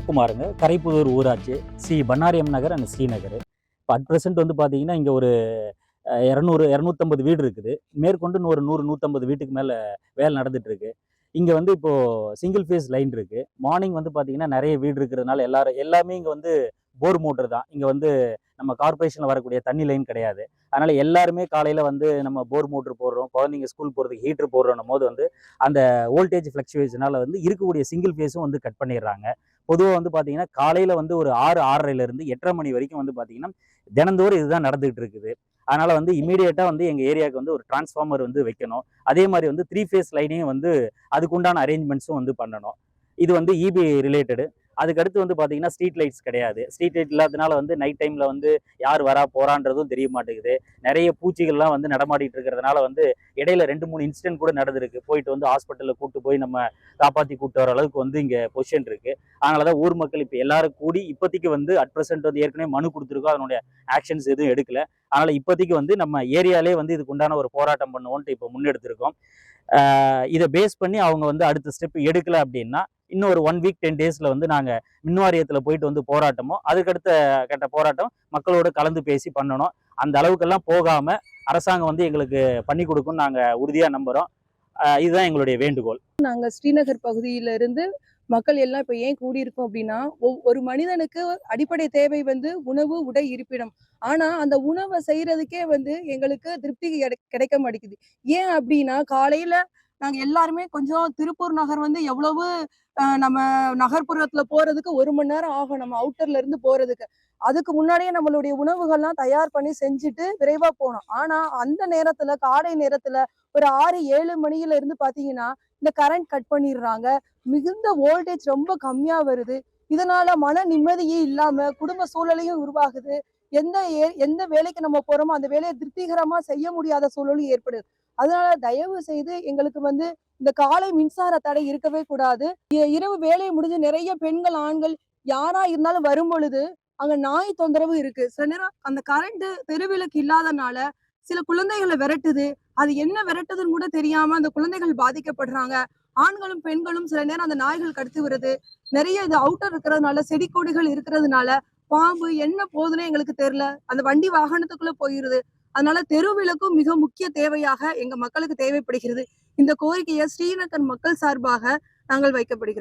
சிவகுமாருங்க, கரைப்புதூர் ஊராட்சி, ஸ்ரீ பன்னாரியம் நகர் அண்ட் ஸ்ரீநகர். இப்போ at present வந்து பார்த்தீங்கன்னா, இங்கே ஒரு 200, 250 வீடு இருக்குது. மேற்கொண்டு ஒரு 100, 150 வீட்டுக்கு மேலே வேலை நடந்துட்டு இருக்கு. இங்கே வந்து இப்போ சிங்கிள் ஃபேஸ் லைன் இருக்கு. மார்னிங் வந்து பார்த்தீங்கன்னா, நிறைய வீடு இருக்கிறதுனால எல்லாமே இங்கே வந்து போர் மோட்டர் தான். இங்கே வந்து நம்ம கார்ப்பரேஷனில் வரக்கூடிய தண்ணி லைன் கிடையாது. அதனால எல்லாருமே காலையில் வந்து நம்ம போர் மோட்டர் போடுறோம், குழந்தைங்க ஸ்கூல் போகிறதுக்கு ஹீட்டர் போடுறோம் போது வந்து அந்த வோல்டேஜ் ஃப்ளக்சுவேஷனால வந்து இருக்கக்கூடிய சிங்கிள் ஃபேஸும் வந்து கட் பண்ணிடுறாங்க. பொதுவாக வந்து பார்த்தீங்கன்னா, காலையில் வந்து ஒரு 6, 6:30லேருந்து 8:30 மணி வரைக்கும் வந்து பார்த்தீங்கன்னா, தினந்தோறும் இதுதான் நடந்துகிட்டு இருக்குது. அதனால வந்து இமீடியட்டா வந்து எங்க ஏரியாவுக்கு வந்து ஒரு டிரான்ஸ்ஃபார்மர் வந்து வைக்கணும். அதே மாதிரி வந்து 3 ஃபேஸ் லைனையும் வந்து அதுக்குண்டான அரேஞ்ச்மெண்ட்ஸும் வந்து பண்ணணும். இது வந்து இபி ரிலேட்டடு. அதுக்கடுத்து வந்து பார்த்தீங்கன்னா, ஸ்ட்ரீட் லைட்ஸ் கிடையாது. ஸ்ட்ரீட் லைட் இல்லாதனால வந்து நைட் டைம்ல வந்து யார் வரா போறான்றதும் தெரிய மாட்டேங்குது. நிறைய பூச்சிகள்லாம் வந்து நடமாடிட்டு இருக்கிறதுனால வந்து இடையில 2, 3 இன்சிடென்ட் கூட நடந்திருக்கு. போயிட்டு வந்து ஹாஸ்பிட்டல்ல கூட்டு போய் நம்ம காப்பாத்தி கூட்டு வர அளவுக்கு வந்து இங்க பொசிஷன் இருக்கு. அதனால தான் ஊர் மக்கள் இப்ப எல்லாரும் கூடி இப்போதைக்கு வந்து அட் பிரசன்ட் வந்து ஏற்கனவே மனு கொடுத்துருக்கோம். அதனுடைய ஆக்ஷன்ஸ் எதுவும் எடுக்கல. அதனால இப்போதைக்கு வந்து நம்ம ஏரியாலே வந்து இதுக்கு உண்டான ஒரு போராட்டம் பண்ணுவோன்ட்டு இப்போ முன்னெடுத்திருக்கோம். இதை பேஸ் பண்ணி அவங்க வந்து அடுத்த ஸ்டெப் எடுக்கல அப்படின்னா, இன்னும் ஒரு 1 வீக் 10 டேஸ்ல வந்து நாங்க மின் வாரியத்துல போயிட்டு வந்து போராட்டமோ, அதுக்கடுத்த கட்ட போராட்டம் மக்களோட கலந்து பேசி பண்ணணும். அந்த அளவுக்கெல்லாம் போகாம அரசாங்கம் வந்து எங்களுக்கு பண்ணி கொடுக்கும்னு நாங்க உறுதியா நம்புறோம். இதுதான் எங்களுடைய வேண்டுகோள். நாங்க ஸ்ரீநகர் பகுதியில இருந்து மக்கள் எல்லாம் இப்ப ஏன் கூடியிருக்கோம் அப்படின்னா, ஒரு மனிதனுக்கு அடிப்படை தேவை வந்து உணவு, உடை, இருப்பிடம். ஆனா அந்த உணவ செய்றதுக்கே வந்து எங்களுக்கு திருப்தி கிடைக்க மாட்டேங்குது. ஏன் அப்படின்னா, காலையில நாங்க எல்லாருமே கொஞ்சம் திருப்பூர் நகர் வந்து எவ்வளவு நம்ம நகர்ப்புறத்துல போறதுக்கு 1 மணி நேரம் ஆகும் நம்ம அவுட்டர்ல இருந்து போறதுக்கு. அதுக்கு முன்னாடியே நம்மளுடைய உணவுகள்லாம் தயார் பண்ணி செஞ்சுட்டு விரைவா போனோம். ஆனா அந்த நேரத்துல காலை நேரத்துல ஒரு 6, 7 மணியில இருந்து பாத்தீங்கன்னா, இந்த கரண்ட் கட் பண்ணிடுறாங்க. மிகுந்த வோல்டேஜ் ரொம்ப கம்மியா வருது. இதனால மன நிம்மதியே இல்லாம குடும்ப சூழலையும் உருவாகுது. எந்த வேலைக்கு நம்ம போறோமோ அந்த வேலையை திருப்திகரமா செய்ய முடியாத சூழலும் ஏற்படுது. அதனால தயவு செய்து எங்களுக்கு வந்து இந்த காலை மின்சார தடை இருக்கவே கூடாது. இரவு வேலை முடிஞ்சு நிறைய பெண்கள், ஆண்கள் யாரா இருந்தாலும் வரும் பொழுது அங்க நாய் தொந்தரவு இருக்கு. சில நேரம் அந்த கரண்ட் தெருவிளக்கு இல்லாதனால சில குழந்தைகளை விரட்டுது. அது என்ன விரட்டுதுன்னு கூட தெரியாம அந்த குழந்தைகள் பாதிக்கப்படுறாங்க. ஆண்களும் பெண்களும் சில நேரம் அந்த நாய்கள் கடித்து வருது. நிறைய இது அவுட்டர் இருக்கிறதுனால செடி கொடிகள் இருக்கிறதுனால பாம்பு என்ன போகுதுன்னு எங்களுக்கு தெரியல. அந்த வண்டி வாகனத்துக்குள்ள போயிருது. அதனால தெருவிளக்கும் மிக முக்கிய தேவையாக எங்க மக்களுக்கு தேவைப்படுகிறது. இந்த கோரிக்கையை ஸ்ரீநகர் மக்கள் சார்பாக நாங்கள் வைக்கப்படுகிறோம்.